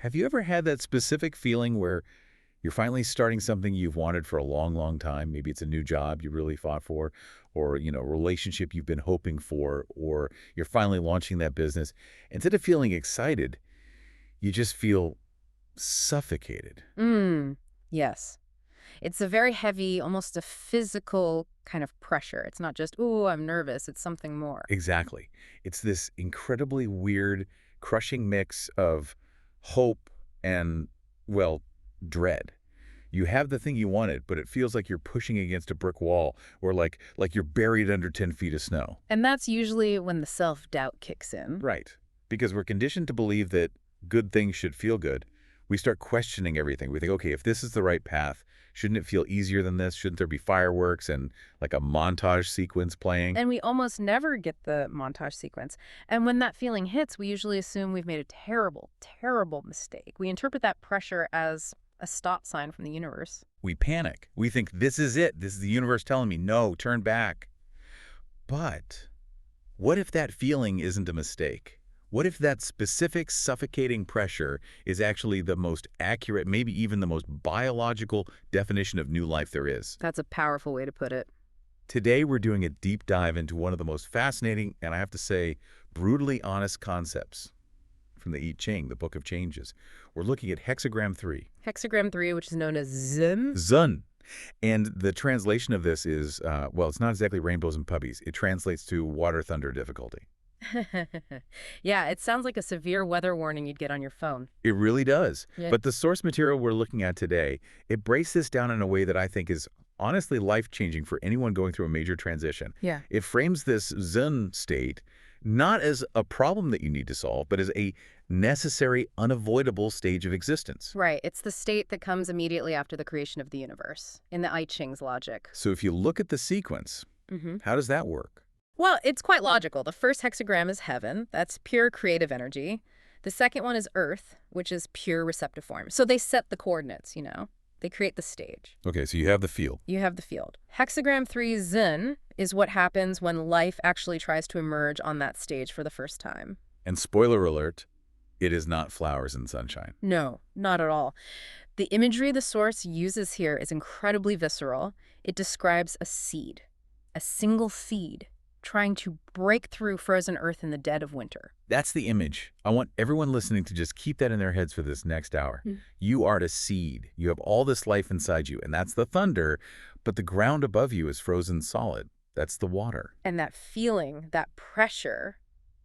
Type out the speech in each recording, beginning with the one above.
Have you ever had that specific feeling where you're finally starting something you've wanted for a long, long time? Maybe it's a new job you really fought for, or, a relationship you've been hoping for, or you're finally launching that business. Instead of feeling excited, you just feel suffocated. Yes. It's a very heavy, almost a physical kind of pressure. It's not just, "Ooh, I'm nervous." It's something more. Exactly. It's this incredibly weird, crushing mix of hope and, well, dread. You have the thing you wanted, but it feels like you're pushing against a brick wall or like you're buried under 10 feet of snow. And that's usually when the self-doubt kicks in. Right. Because we're conditioned to believe that good things should feel good. We start questioning everything. We think, okay, if this is the right path, shouldn't it feel easier than this? Shouldn't there be fireworks and like a montage sequence playing? And we almost never get the montage sequence. And when that feeling hits, we usually assume we've made a terrible, terrible mistake. We interpret that pressure as a stop sign from the universe. We panic. We think, this is it. This is the universe telling me, no, turn back. But what if that feeling isn't a mistake? What if that specific suffocating pressure is actually the most accurate, maybe even the most biological definition of new life there is? That's a powerful way to put it. Today, we're doing a deep dive into one of the most fascinating, and I have to say, brutally honest concepts from the I Ching, the Book of Changes. We're looking at Hexagram 3. Hexagram 3, which is known as Zhun. Zhun. And the translation of this is, well, it's not exactly rainbows and puppies. It translates to water, thunder, difficulty. Yeah, it sounds like a severe weather warning you'd get on your phone. It really does. Yeah. But the source material we're looking at today, it breaks this down in a way that I think is honestly life-changing for anyone going through a major transition. Yeah. It frames this Zen state not as a problem that you need to solve, but as a necessary, unavoidable stage of existence. Right. It's the state that comes immediately after the creation of the universe, in the I Ching's logic. So if you look at the sequence, how does that work? Well, it's quite logical. The first hexagram is heaven. That's pure creative energy. The second one is earth, which is pure receptive form. So they set the coordinates, They create the stage. Okay, so you have the field. You have the field. Hexagram 3 Zhun is what happens when life actually tries to emerge on that stage for the first time. And spoiler alert, it is not flowers and sunshine. No, not at all. The imagery the source uses here is incredibly visceral. It describes a seed, a single seed, trying to break through frozen earth in the dead of winter. That's the image. I want everyone listening to just keep that in their heads for this next hour. You are a seed. You have all this life inside you, and that's the thunder, but the ground above you is frozen solid. That's the water. And that feeling, that pressure,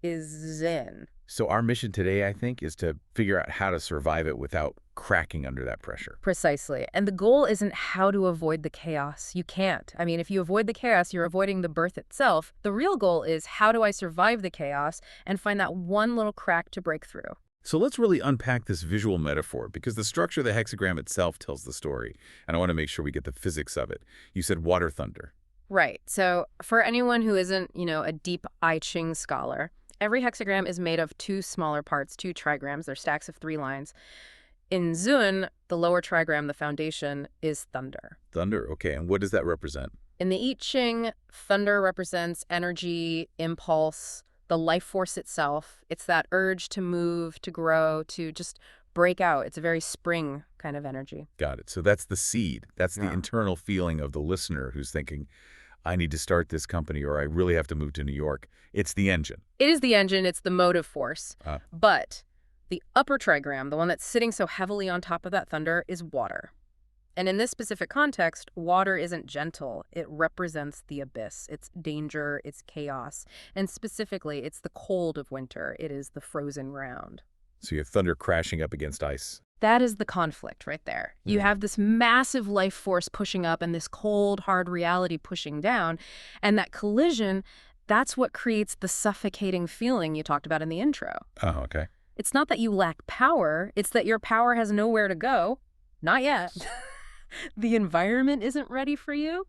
is Zen. So our mission today, I think, is to figure out how to survive it without cracking under that pressure. Precisely. And the goal isn't how to avoid the chaos. You can't. I mean, if you avoid the chaos, you're avoiding the birth itself. The real goal is, how do I survive the chaos and find that one little crack to break through? So let's really unpack this visual metaphor, because the structure of the hexagram itself tells the story, and I want to make sure we get the physics of it. You said water, thunder. Right. So for anyone who isn't, a deep I Ching scholar, every hexagram is made of two smaller parts, two trigrams. They're stacks of 3 lines. In Zhun, the lower trigram, the foundation, is thunder. Thunder, okay. And what does that represent? In the I Ching, thunder represents energy, impulse, the life force itself. It's that urge to move, to grow, to just break out. It's a very spring kind of energy. Got it. So that's the seed. That's the internal feeling of the listener who's thinking, I need to start this company, or I really have to move to New York. It's the engine. It is the engine. It's the motive force. But the upper trigram, the one that's sitting so heavily on top of that thunder, is water. And in this specific context, water isn't gentle. It represents the abyss. It's danger. It's chaos. And specifically, it's the cold of winter. It is the frozen ground. So you have thunder crashing up against ice. That is the conflict right there. You have this massive life force pushing up and this cold, hard reality pushing down. And that collision, that's what creates the suffocating feeling you talked about in the intro. Oh, okay. It's not that you lack power. It's that your power has nowhere to go. Not yet. The environment isn't ready for you.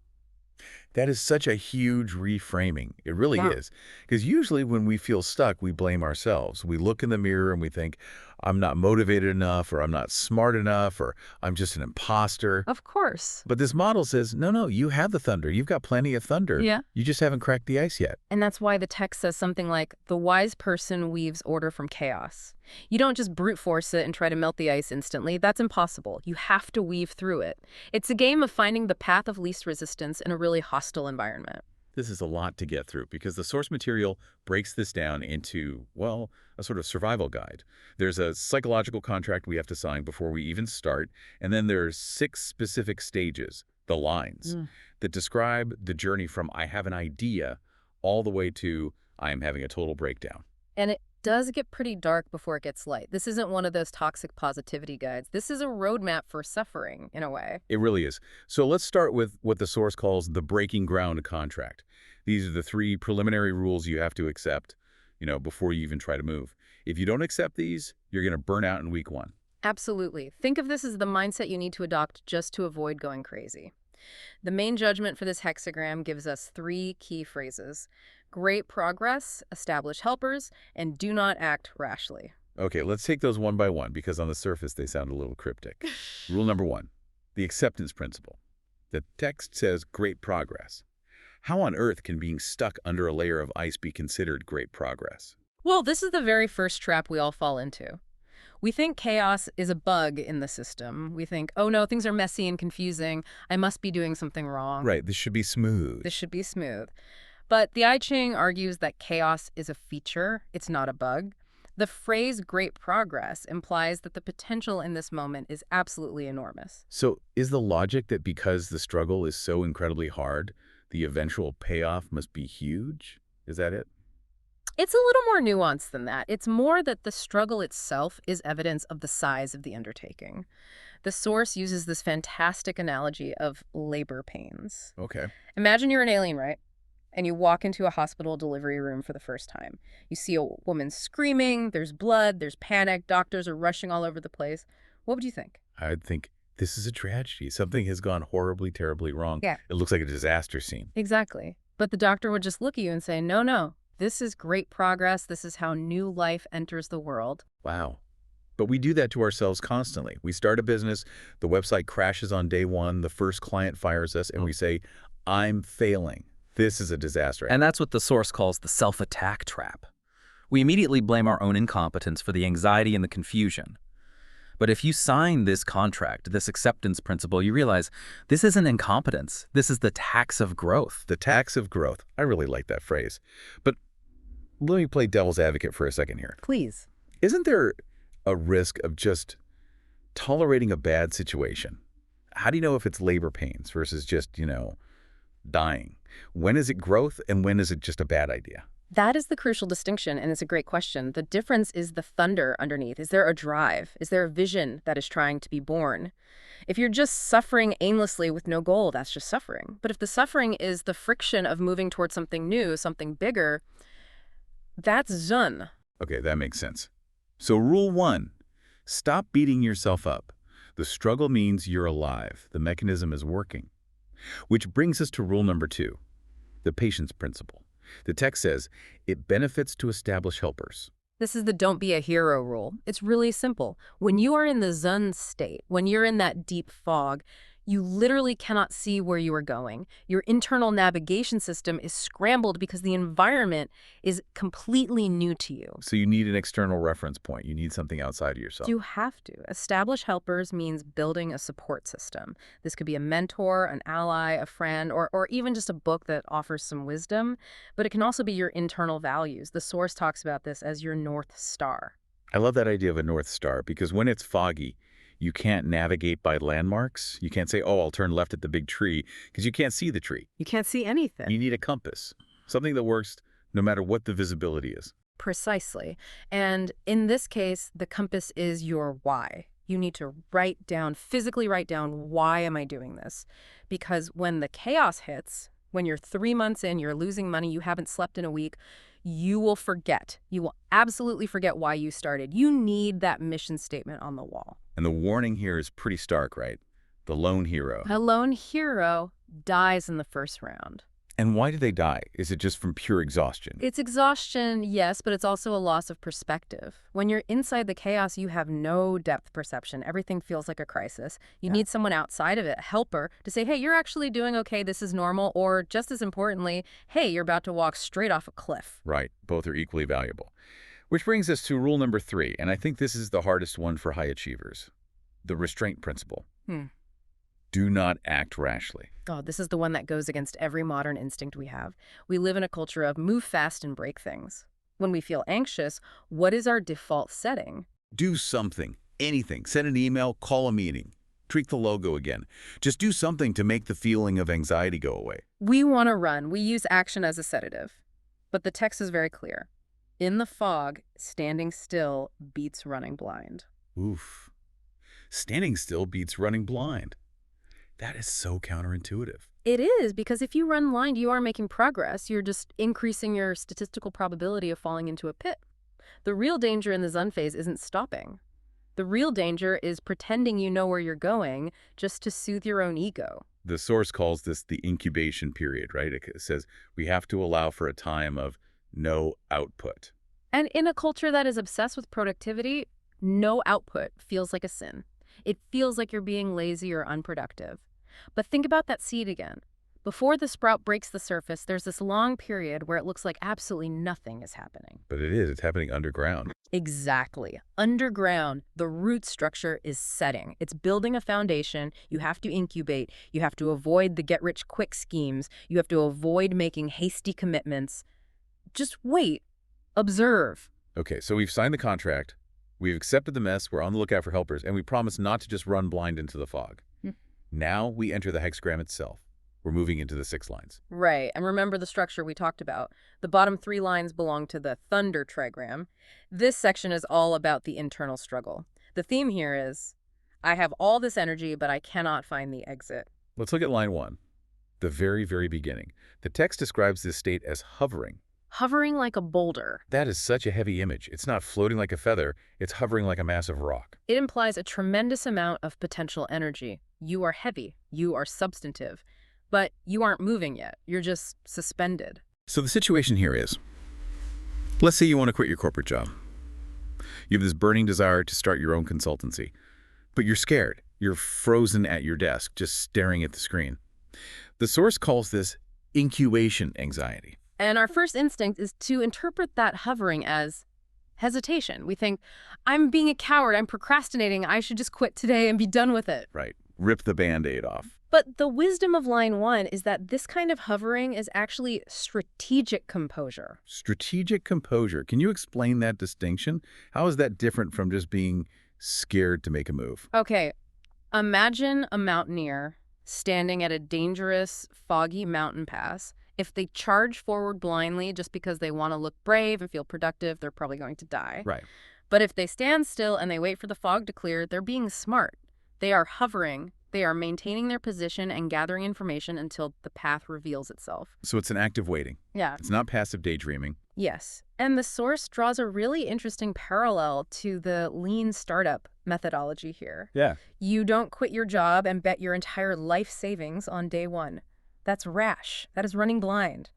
That is such a huge reframing. It really is. Because usually when we feel stuck, we blame ourselves. We look in the mirror and we think, I'm not motivated enough, or I'm not smart enough, or I'm just an imposter. Of course. But this model says, no, no, you have the thunder. You've got plenty of thunder. Yeah. You just haven't cracked the ice yet. And that's why the text says something like, the wise person weaves order from chaos. You don't just brute force it and try to melt the ice instantly. That's impossible. You have to weave through it. It's a game of finding the path of least resistance in a really hostile environment. This is a lot to get through because the source material breaks this down into, well, a sort of survival guide. There's a psychological contract we have to sign before we even start, and then there's 6 specific stages, the lines, that describe the journey from I have an idea all the way to I am having a total breakdown. And it does get pretty dark before it gets light. This isn't one of those toxic positivity guides. This is a roadmap for suffering, in a way. It really is. So let's start with what the source calls the breaking ground contract. These are the 3 preliminary rules you have to accept, before you even try to move. If you don't accept these, you're going to burn out in week 1. Absolutely. Think of this as the mindset you need to adopt just to avoid going crazy. The main judgment for this hexagram gives us 3 key phrases: great progress, establish helpers, and do not act rashly. Okay, let's take those one by one because on the surface they sound a little cryptic. Rule number 1, the acceptance principle. The text says great progress. How on earth can being stuck under a layer of ice be considered great progress? Well, this is the very first trap we all fall into. We think chaos is a bug in the system. We think, oh no, things are messy and confusing. I must be doing something wrong. Right, this should be smooth. This should be smooth. But the I Ching argues that chaos is a feature. It's not a bug. The phrase great progress implies that the potential in this moment is absolutely enormous. So is the logic that because the struggle is so incredibly hard, the eventual payoff must be huge? Is that it? It's a little more nuanced than that. It's more that the struggle itself is evidence of the size of the undertaking. The source uses this fantastic analogy of labor pains. Okay. Imagine you're an alien, right? And you walk into a hospital delivery room for the first time. You see a woman screaming, there's blood, there's panic, doctors are rushing all over the place. What would you think? I'd think, this is a tragedy. Something has gone horribly, terribly wrong. Yeah. It looks like a disaster scene. Exactly. But the doctor would just look at you and say, no, no, this is great progress. This is how new life enters the world. Wow. But we do that to ourselves constantly. We start a business, the website crashes on day 1, the first client fires us, and we say, I'm failing. This is a disaster. And that's what the source calls the self-attack trap. We immediately blame our own incompetence for the anxiety and the confusion. But if you sign this contract, this acceptance principle, you realize this isn't incompetence. This is the tax of growth. The tax of growth. I really like that phrase. But let me play devil's advocate for a second here. Please. Isn't there a risk of just tolerating a bad situation? How do you know if it's labor pains versus just, dying? When is it growth and when is it just a bad idea? That is the crucial distinction, and it's a great question. The difference is the thunder underneath. Is there a drive? Is there a vision that is trying to be born? If you're just suffering aimlessly with no goal, that's just suffering. But if the suffering is the friction of moving towards something new, something bigger, that's Zhun. Okay, that makes sense. So rule 1, stop beating yourself up. The struggle means you're alive. The mechanism is working. Which brings us to rule number 2, the patience principle. The text says, it benefits to establish helpers. This is the don't be a hero rule. It's really simple. When you are in the Zhun state, when you're in that deep fog, you literally cannot see where you are going. Your internal navigation system is scrambled because the environment is completely new to you. So you need an external reference point. You need something outside of yourself. You have to. Establish helpers means building a support system. This could be a mentor, an ally, a friend, or even just a book that offers some wisdom. But it can also be your internal values. The source talks about this as your North Star. I love that idea of a North Star because when it's foggy, you can't navigate by landmarks. You can't say, oh, I'll turn left at the big tree, because you can't see the tree. You can't see anything. You need a compass, something that works no matter what the visibility is. Precisely. And in this case, the compass is your why. You need to physically write down, why am I doing this? Because when the chaos hits, when you're 3 months in, you're losing money, you haven't slept in a week, you will forget. You will absolutely forget why you started. You need that mission statement on the wall. And the warning here is pretty stark, right? The lone hero. A lone hero dies in the first round. And why do they die? Is it just from pure exhaustion? It's exhaustion, yes, but it's also a loss of perspective. When you're inside the chaos, you have no depth perception. Everything feels like a crisis. You need someone outside of it, a helper, to say, hey, you're actually doing okay, this is normal, or just as importantly, hey, you're about to walk straight off a cliff. Right. Both are equally valuable. Which brings us to rule number 3, and I think this is the hardest one for high achievers. The restraint principle. Do not act rashly. Oh, this is the one that goes against every modern instinct we have. We live in a culture of move fast and break things. When we feel anxious, what is our default setting? Do something, anything. Send an email, call a meeting. Tweak the logo again. Just do something to make the feeling of anxiety go away. We want to run. We use action as a sedative. But the text is very clear. In the fog, standing still beats running blind. Oof. Standing still beats running blind. That is so counterintuitive. It is, because if you run blind, you are making progress. You're just increasing your statistical probability of falling into a pit. The real danger in the Zhun phase isn't stopping. The real danger is pretending you know where you're going just to soothe your own ego. The source calls this the incubation period, right? It says we have to allow for a time of no output. And in a culture that is obsessed with productivity, no output feels like a sin. It feels like you're being lazy or unproductive. But think about that seed again. Before the sprout breaks the surface, there's this long period where it looks like absolutely nothing is happening. But it is. It's happening underground. Exactly. Underground, the root structure is setting. It's building a foundation. You have to incubate. You have to avoid the get-rich-quick schemes. You have to avoid making hasty commitments. Just wait. Observe. Okay, so we've signed the contract. We've accepted the mess. We're on the lookout for helpers. And we promise not to just run blind into the fog. Now we enter the hexagram itself. We're moving into the 6 lines. Right, and remember the structure we talked about. The bottom 3 lines belong to the thunder trigram. This section is all about the internal struggle. The theme here is, I have all this energy, but I cannot find the exit. Let's look at line 1, the very, very beginning. The text describes this state as hovering. Hovering like a boulder. That is such a heavy image. It's not floating like a feather. It's hovering like a massive rock. It implies a tremendous amount of potential energy. You are heavy. You are substantive. But you aren't moving yet. You're just suspended. So the situation here is, let's say you want to quit your corporate job. You have this burning desire to start your own consultancy, but you're scared. You're frozen at your desk, just staring at the screen. The source calls this incubation anxiety. And our first instinct is to interpret that hovering as hesitation. We think, I'm being a coward, I'm procrastinating, I should just quit today and be done with it. Right. Rip the Band-Aid off. But the wisdom of line 1 is that this kind of hovering is actually strategic composure. Strategic composure. Can you explain that distinction? How is that different from just being scared to make a move? Okay, imagine a mountaineer standing at a dangerous, foggy mountain pass. If they charge forward blindly just because they want to look brave and feel productive, they're probably going to die. Right. But if they stand still and they wait for the fog to clear, they're being smart. They are hovering. They are maintaining their position and gathering information until the path reveals itself. So it's an active waiting. Yeah. It's not passive daydreaming. Yes. And the source draws a really interesting parallel to the lean startup methodology here. Yeah. You don't quit your job and bet your entire life savings on day 1. That's rash. That is running blind.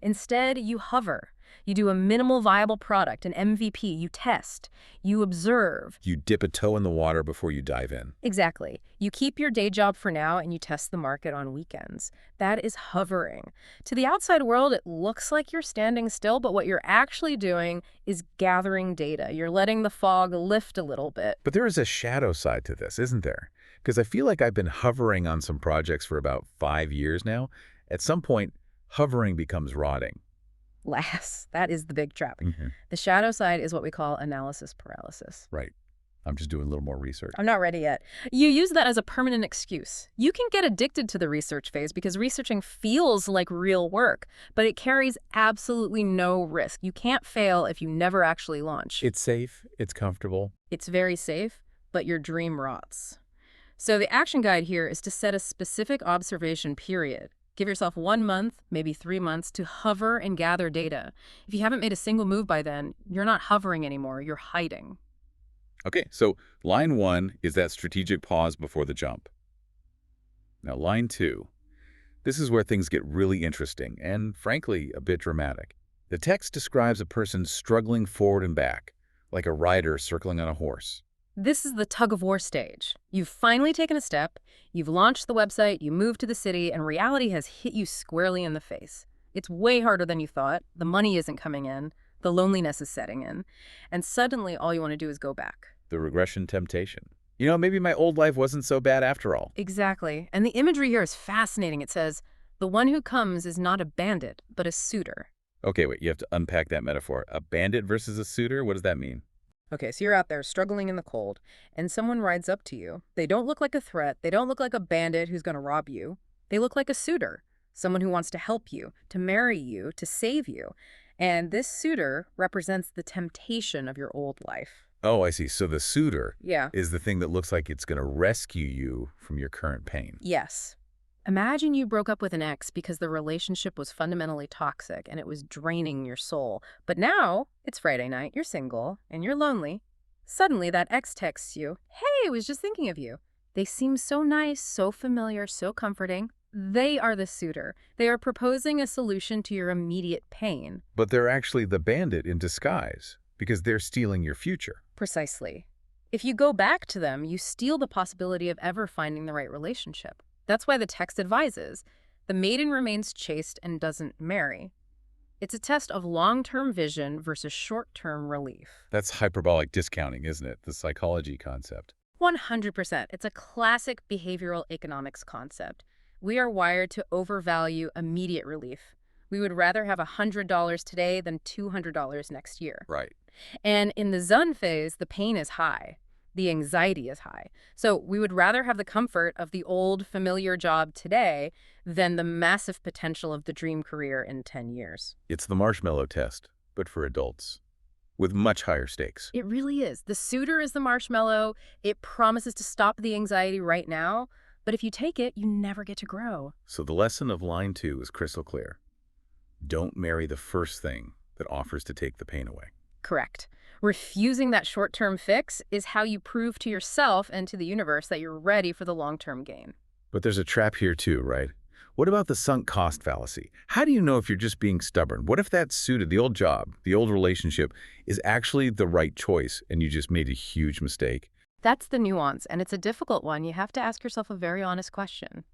Instead, you hover. You do a minimal viable product, an MVP. You test. You observe. You dip a toe in the water before you dive in. Exactly. You keep your day job for now and you test the market on weekends. That is hovering. To the outside world, it looks like you're standing still, but what you're actually doing is gathering data. You're letting the fog lift a little bit. But there is a shadow side to this, isn't there? Because I feel like I've been hovering on some projects for about 5 years now. At some point, hovering becomes rotting. That is the big trap. The shadow side is what we call analysis paralysis. Right. I'm just doing a little more research. I'm not ready yet. You use that as a permanent excuse. You can get addicted to the research phase because researching feels like real work, but it carries absolutely no risk. You can't fail if you never actually launch. It's safe. It's comfortable. It's very safe, but your dream rots. So the action guide here is to set a specific observation period. Give yourself 1 month, maybe 3 months, to hover and gather data. If you haven't made a single move by then, you're not hovering anymore, you're hiding. Okay, so line 1 is that strategic pause before the jump. Now line 2, This is where things get really interesting and, frankly, a bit dramatic. The text describes a person struggling forward and back, like a rider circling on a horse. This is the tug-of-war stage. You've finally taken a step, you've launched the website, you moved to the city, and reality has hit you squarely in the face. It's way harder than you thought, the money isn't coming in, the loneliness is setting in, and suddenly all you want to do is go back. The regression temptation. Maybe my old life wasn't so bad after all. Exactly. And the imagery here is fascinating. It says, the one who comes is not a bandit, but a suitor. Okay, wait, you have to unpack that metaphor. A bandit versus a suitor? What does that mean? Okay, so you're out there struggling in the cold, and someone rides up to you. They don't look like a threat. They don't look like a bandit who's going to rob you. They look like a suitor, someone who wants to help you, to marry you, to save you. And this suitor represents the temptation of your old life. Oh, I see. So the suitor Yeah. is the thing that looks like it's going to rescue you from your current pain. Yes. Imagine you broke up with an ex because the relationship was fundamentally toxic and it was draining your soul. But now it's Friday night, you're single, and you're lonely. Suddenly that ex texts you, "Hey, I was just thinking of you." They seem so nice, so familiar, so comforting. They are the suitor. They are proposing a solution to your immediate pain. But they're actually the bandit in disguise because they're stealing your future. Precisely. If you go back to them, you steal the possibility of ever finding the right relationship. That's why the text advises, the maiden remains chaste and doesn't marry. It's a test of long-term vision versus short-term relief. That's hyperbolic discounting, isn't it? The psychology concept. 100%. It's a classic behavioral economics concept. We are wired to overvalue immediate relief. We would rather have $100 today than $200 next year. Right. And in the Zhun phase, the pain is high. The anxiety is high. So we would rather have the comfort of the old familiar job today than the massive potential of the dream career in 10 years. It's the marshmallow test, but for adults, with much higher stakes. It really is. The suitor is the marshmallow. It promises to stop the anxiety right now, but if you take it, you never get to grow. So the lesson of line 2 is crystal clear. Don't marry the first thing that offers to take the pain away. Correct. Refusing that short-term fix is how you prove to yourself and to the universe that you're ready for the long-term gain. But there's a trap here too, right? What about the sunk cost fallacy? How do you know if you're just being stubborn? What if that suited the old job, the old relationship, is actually the right choice and you just made a huge mistake? That's the nuance, and it's a difficult one. You have to ask yourself a very honest question.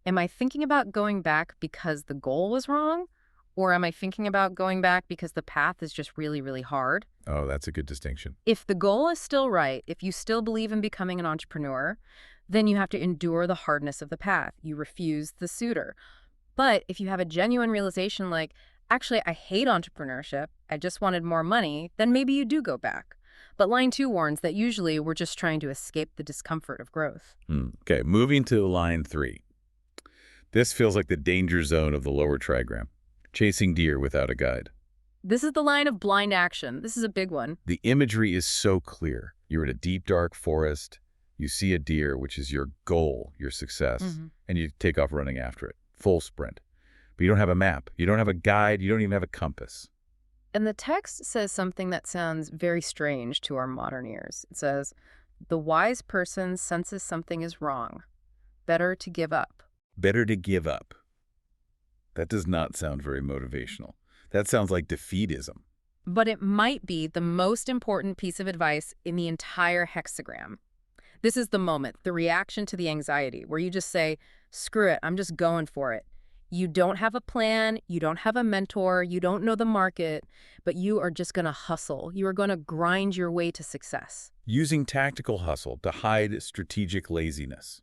Am I thinking about going back because the goal was wrong? Or am I thinking about going back because the path is just really, really hard? Oh, that's a good distinction. If the goal is still right, if you still believe in becoming an entrepreneur, then you have to endure the hardness of the path. You refuse the suitor. But if you have a genuine realization like, actually, I hate entrepreneurship, I just wanted more money, then maybe you do go back. But line 2 warns that usually we're just trying to escape the discomfort of growth. Okay, moving to line 3. This feels like the danger zone of the lower trigram. Chasing deer without a guide. This is the line of blind action. This is a big one. The imagery is so clear. You're in a deep, dark forest. You see a deer, which is your goal, your success, and you take off running after it. Full sprint. But you don't have a map. You don't have a guide. You don't even have a compass. And the text says something that sounds very strange to our modern ears. It says, the wise person senses something is wrong. Better to give up. Better to give up. That does not sound very motivational. That sounds like defeatism. But it might be the most important piece of advice in the entire hexagram. This is the moment, the reaction to the anxiety, where you just say, screw it, I'm just going for it. You don't have a plan, you don't have a mentor, you don't know the market, but you are just going to hustle. You are going to grind your way to success. Using tactical hustle to hide strategic laziness.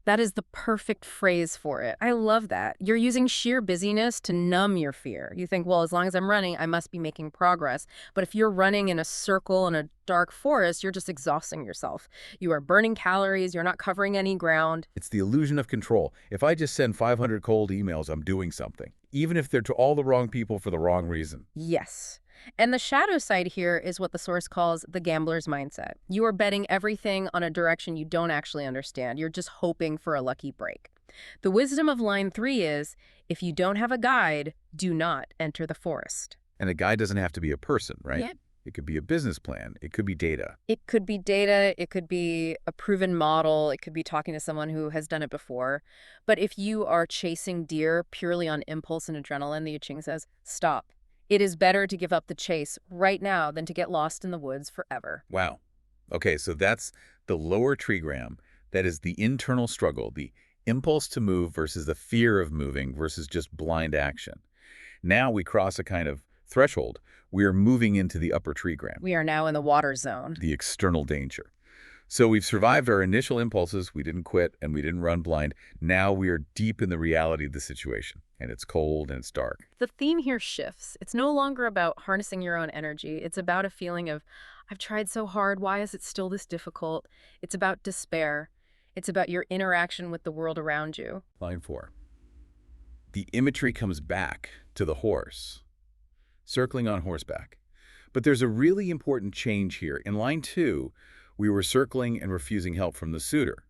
That is the perfect phrase for it. I love that. You're using sheer busyness to numb your fear. You think, well, as long as I'm running, I must be making progress. But if you're running in a circle in a dark forest, you're just exhausting yourself. You are burning calories. You're not covering any ground. It's the illusion of control. If I just send 500 cold emails, I'm doing something, even if they're to all the wrong people for the wrong reason. Yes. And the shadow side here is what the source calls the gambler's mindset. You are betting everything on a direction you don't actually understand. You're just hoping for a lucky break. The wisdom of line 3 is, if you don't have a guide, do not enter the forest. And a guide doesn't have to be a person, right? Yeah. It could be a business plan. It could be data. It could be data, it could be a proven model, it could be talking to someone who has done it before. But if you are chasing deer purely on impulse and adrenaline, the I Ching says, stop. It is better to give up the chase right now than to get lost in the woods forever. Wow. Okay, so that's the lower trigram. That is the internal struggle, the impulse to move versus the fear of moving versus just blind action. Now we cross a kind of threshold. We are moving into the upper trigram, We are now in the water zone. the external danger. So we've survived our initial impulses. We didn't quit and we didn't run blind. Now we are deep in the reality of the situation, and it's cold and it's dark. The theme here shifts. It's no longer about harnessing your own energy. It's about a feeling of, I've tried so hard, why is it still this difficult? It's about despair. It's about your interaction with the world around you. Line 4. The imagery comes back to the horse, circling on horseback. But there's a really important change here. In line 2, we were circling and refusing help from the suitor.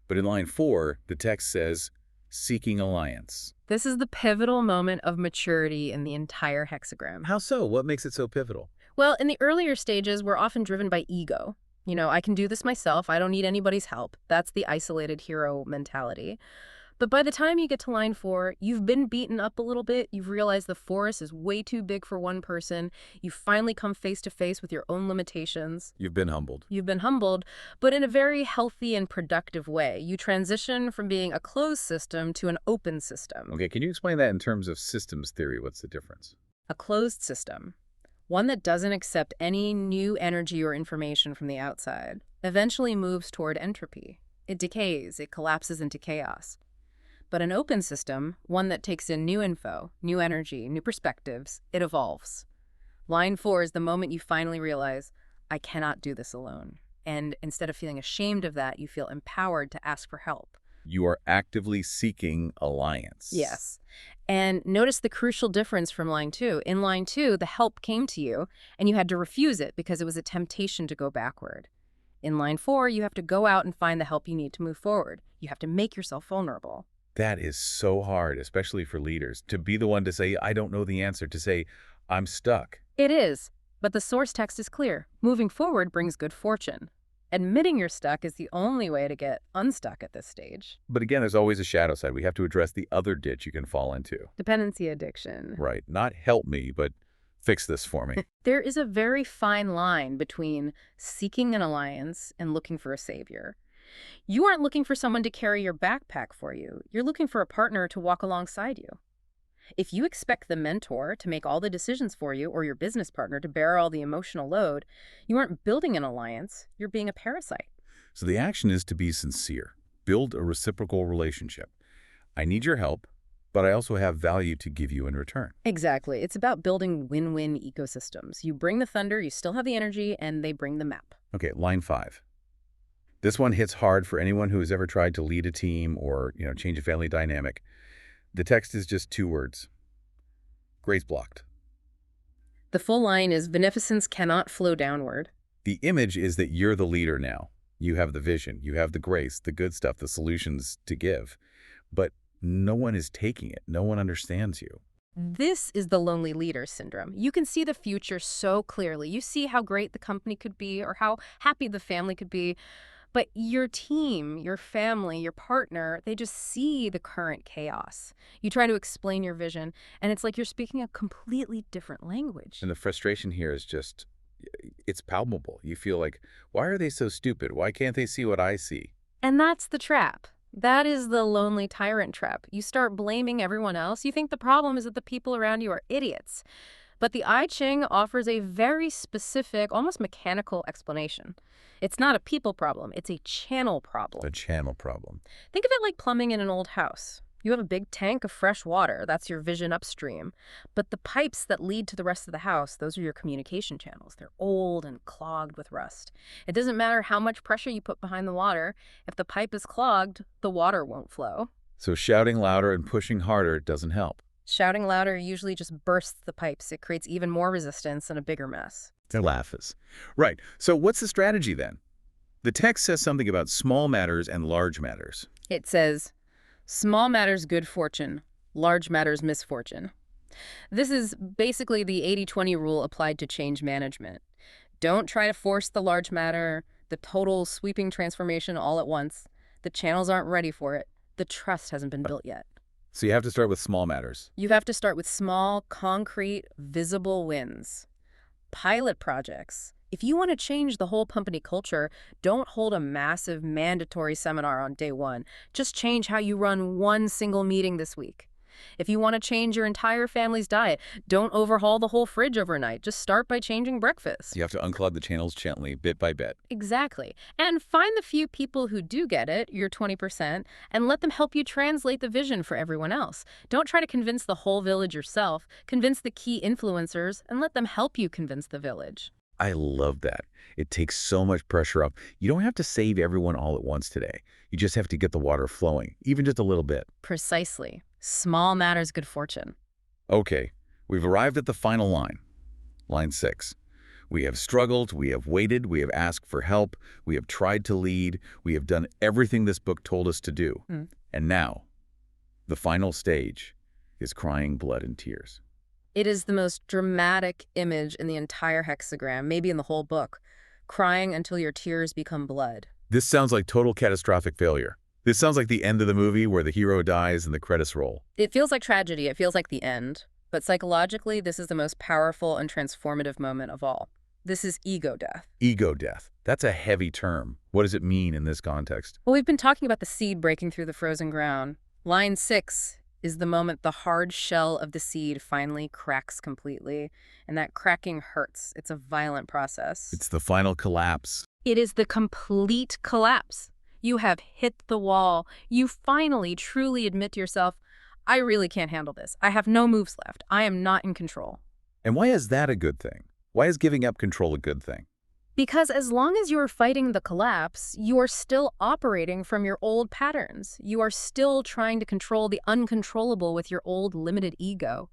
But in line 4, the text says, seeking alliance. This is the pivotal moment of maturity in the entire hexagram. How so? What makes it so pivotal? Well, in the earlier stages, we're often driven by ego. You know, I can do this myself. I don't need anybody's help. That's the isolated hero mentality. But by the time you get to line 4, you've been beaten up a little bit. You've realized the forest is way too big for one person. You've finally come face to face with your own limitations. You've been humbled. You've been humbled, but in a very healthy and productive way. You transition from being a closed system to an open system. Okay, can you explain that in terms of systems theory? What's the difference? A closed system, one that doesn't accept any new energy or information from the outside, eventually moves toward entropy. It decays, it collapses into chaos. But an open system, one that takes in new info, new energy, new perspectives, it evolves. Line 4 is the moment you finally realize, I cannot do this alone. And instead of feeling ashamed of that, you feel empowered to ask for help. You are actively seeking alliance. Yes. And notice the crucial difference from line 2. In line 2, the help came to you, and you had to refuse it because it was a temptation to go backward. In line 4, you have to go out and find the help you need to move forward. You have to make yourself vulnerable. That is so hard, especially for leaders, to be the one to say, I don't know the answer, to say, I'm stuck. It is, but the source text is clear. Moving forward brings good fortune. Admitting you're stuck is the only way to get unstuck at this stage. But again, there's always a shadow side. We have to address the other ditch you can fall into. Dependency addiction. Right. Not help me, but fix this for me. There is a very fine line between seeking an alliance and looking for a savior. You aren't looking for someone to carry your backpack for you. You're looking for a partner to walk alongside you. If you expect the mentor to make all the decisions for you or your business partner to bear all the emotional load, you aren't building an alliance. You're being a parasite. So the action is to be sincere. Build a reciprocal relationship. I need your help, but I also have value to give you in return. Exactly. It's about building win-win ecosystems. You bring the thunder, you still have the energy, and they bring the map. Okay, line 5. This one hits hard for anyone who has ever tried to lead a team or, change a family dynamic. The text is just 2 words. Grace blocked. The full line is, beneficence cannot flow downward. The image is that you're the leader now. You have the vision, you have the grace, the good stuff, the solutions to give. But no one is taking it. No one understands you. This is the lonely leader syndrome. You can see the future so clearly. You see how great the company could be or how happy the family could be. But your team, your family, your partner, they just see the current chaos. You try to explain your vision, and it's like you're speaking a completely different language. And the frustration here is just, it's palpable. You feel like, why are they so stupid? Why can't they see what I see? And that's the trap. That is the lonely tyrant trap. You start blaming everyone else. You think the problem is that the people around you are idiots. But the I Ching offers a very specific, almost mechanical explanation. It's not a people problem, it's a channel problem. A channel problem. Think of it like plumbing in an old house. You have a big tank of fresh water, that's your vision upstream. But the pipes that lead to the rest of the house, those are your communication channels. They're old and clogged with rust. It doesn't matter how much pressure you put behind the water. If the pipe is clogged, the water won't flow. So shouting louder and pushing harder doesn't help. Shouting louder usually just bursts the pipes. It creates even more resistance and a bigger mess. They're laughs. Right. So what's the strategy then? The text says something about small matters and large matters. It says, small matters good fortune, large matters misfortune. This is basically the 80-20 rule applied to change management. Don't try to force the large matter, the total sweeping transformation all at once. The channels aren't ready for it. The trust hasn't been built yet. So you have to start with small matters. You have to start with small, concrete, visible wins. Pilot projects. If you want to change the whole company culture, don't hold a massive mandatory seminar on day one. Just change how you run one single meeting this week. If you want to change your entire family's diet, don't overhaul the whole fridge overnight. Just start by changing breakfast. You have to unclog the channels gently, bit by bit. Exactly. And find the few people who do get it, your 20%, and let them help you translate the vision for everyone else. Don't try to convince the whole village yourself. Convince the key influencers and let them help you convince the village. I love that. It takes so much pressure off. You don't have to save everyone all at once today. You just have to get the water flowing, even just a little bit. Precisely. Small matters good fortune. Okay, we've arrived at the final line. Line 6. We have struggled, we have waited, we have asked for help, we have tried to lead, we have done everything this book told us to do. And now, the final stage is crying blood and tears. It is the most dramatic image in the entire hexagram, maybe in the whole book. Crying until your tears become blood. This sounds like total catastrophic failure. This sounds like the end of the movie where the hero dies and the credits roll. It feels like tragedy. It feels like the end. But psychologically, this is the most powerful and transformative moment of all. This is ego death. Ego death. That's a heavy term. What does it mean in this context? Well, we've been talking about the seed breaking through the frozen ground. Line 6 is the moment the hard shell of the seed finally cracks completely. And that cracking hurts. It's a violent process. It's the final collapse. It is the complete collapse. You have hit the wall. You finally truly admit to yourself, I really can't handle this. I have no moves left. I am not in control. And why is that a good thing? Why is giving up control a good thing? Because as long as you're fighting the collapse, you are still operating from your old patterns. You are still trying to control the uncontrollable with your old limited ego.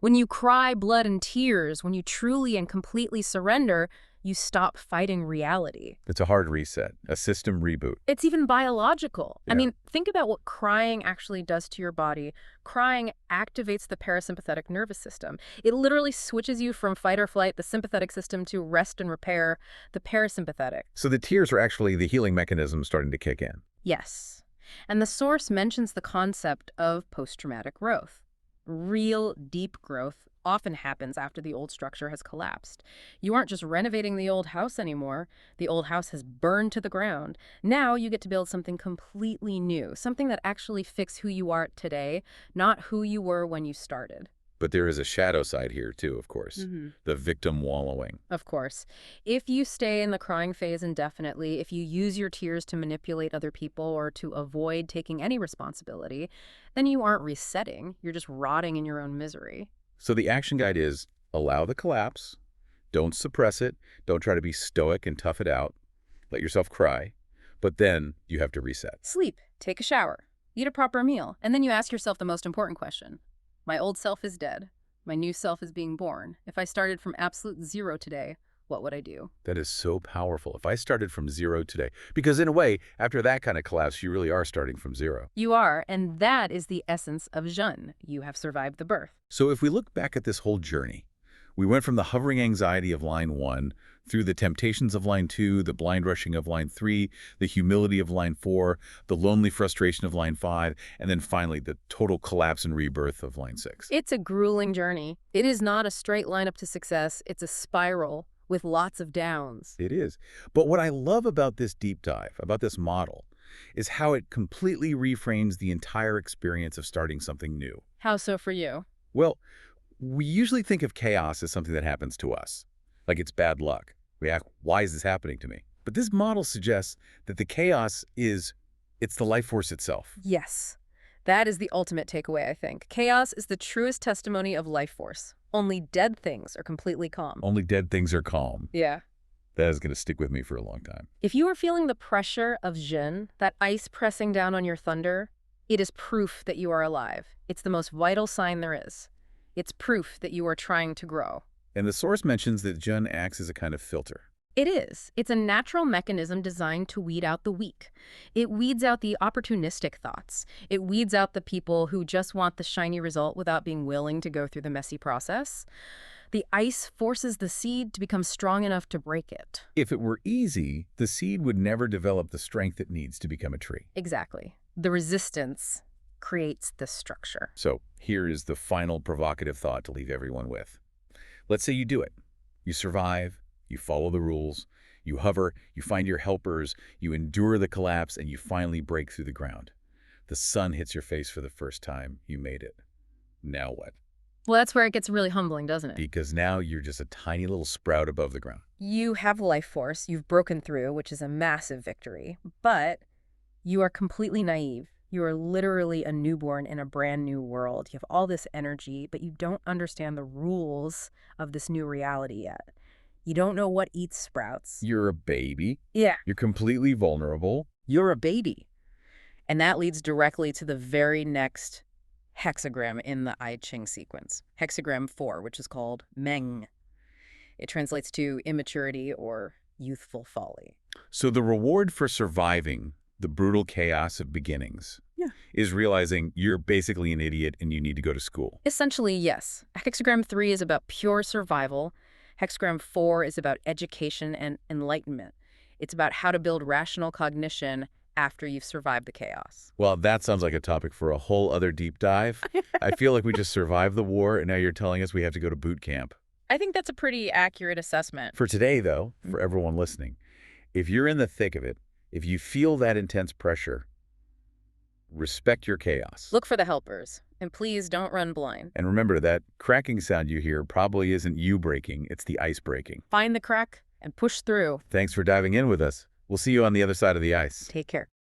When you cry blood and tears, when you truly and completely surrender, you stop fighting reality. It's a hard reset, a system reboot. It's even biological. Yeah. I mean, think about what crying actually does to your body. Crying activates the parasympathetic nervous system. It literally switches you from fight or flight, the sympathetic system, to rest and repair, the parasympathetic. So the tears are actually the healing mechanism starting to kick in. Yes. And the source mentions the concept of post-traumatic growth. Real, deep growth often happens after the old structure has collapsed. You aren't just renovating the old house anymore. The old house has burned to the ground. Now you get to build something completely new, something that actually fits who you are today, not who you were when you started. But there is a shadow side here too, of course. The victim wallowing. Of course. If you stay in the crying phase indefinitely, if you use your tears to manipulate other people or to avoid taking any responsibility, then you aren't resetting. You're just rotting in your own misery. So the action guide is allow the collapse, don't suppress it, don't try to be stoic and tough it out, let yourself cry, but then you have to reset. Sleep, take a shower, eat a proper meal, and then you ask yourself the most important question. My old self is dead. My new self is being born. If I started from absolute zero today, what would I do? That is so powerful. If I started from zero today, because in a way, after that kind of collapse, you really are starting from zero. You are, and that is the essence of Zhun. You have survived the birth. So if we look back at this whole journey, we went from the hovering anxiety of line 1 through the temptations of line 2, the blind rushing of line 3, the humility of line 4, the lonely frustration of line 5, and then finally the total collapse and rebirth of line 6. It's a grueling journey. It is not a straight line up to success. It's a spiral with lots of downs. It is. But what I love about this deep dive, about this model, is how it completely reframes the entire experience of starting something new. How so for you? Well, we usually think of chaos as something that happens to us, like it's bad luck. We ask, why is this happening to me? But this model suggests that the chaos it's the life force itself. Yes. That is the ultimate takeaway, I think. Chaos is the truest testimony of life force. Only dead things are completely calm. Only dead things are calm. Yeah. That is going to stick with me for a long time. If you are feeling the pressure of Zhun, that ice pressing down on your thunder, it is proof that you are alive. It's the most vital sign there is. It's proof that you are trying to grow. And the source mentions that Zhun acts as a kind of filter. It is. It's a natural mechanism designed to weed out the weak. It weeds out the opportunistic thoughts. It weeds out the people who just want the shiny result without being willing to go through the messy process. The ice forces the seed to become strong enough to break it. If it were easy, the seed would never develop the strength it needs to become a tree. Exactly. The resistance creates the structure. So here is the final provocative thought to leave everyone with. Let's say you do it. You survive, you follow the rules, you hover, you find your helpers, you endure the collapse, and you finally break through the ground. The sun hits your face for the first time. You made it. Now what? Well, that's where it gets really humbling, doesn't it? Because now you're just a tiny little sprout above the ground. You have life force, you've broken through, which is a massive victory, but you are completely naive. You are literally a newborn in a brand new world. You have all this energy, but you don't understand the rules of this new reality yet. You don't know what eats sprouts. You're a baby. Yeah. You're completely vulnerable. You're a baby. And that leads directly to the very next hexagram in the I Ching sequence. Hexagram 4, which is called Meng. It translates to immaturity or youthful folly. So the reward for surviving the brutal chaos of beginnings is realizing you're basically an idiot and you need to go to school. Essentially, yes. Hexagram 3 is about pure survival. Hexagram 4 is about education and enlightenment. It's about how to build rational cognition after you've survived the chaos. Well, that sounds like a topic for a whole other deep dive. I feel like we just survived the war, and now you're telling us we have to go to boot camp. I think that's a pretty accurate assessment. For today, though, for everyone listening, if you're in the thick of it, if you feel that intense pressure, respect your chaos. Look for the helpers, and please don't run blind. And remember that cracking sound you hear probably isn't you breaking, it's the ice breaking. Find the crack and push through. Thanks for diving in with us. We'll see you on the other side of the ice. Take care.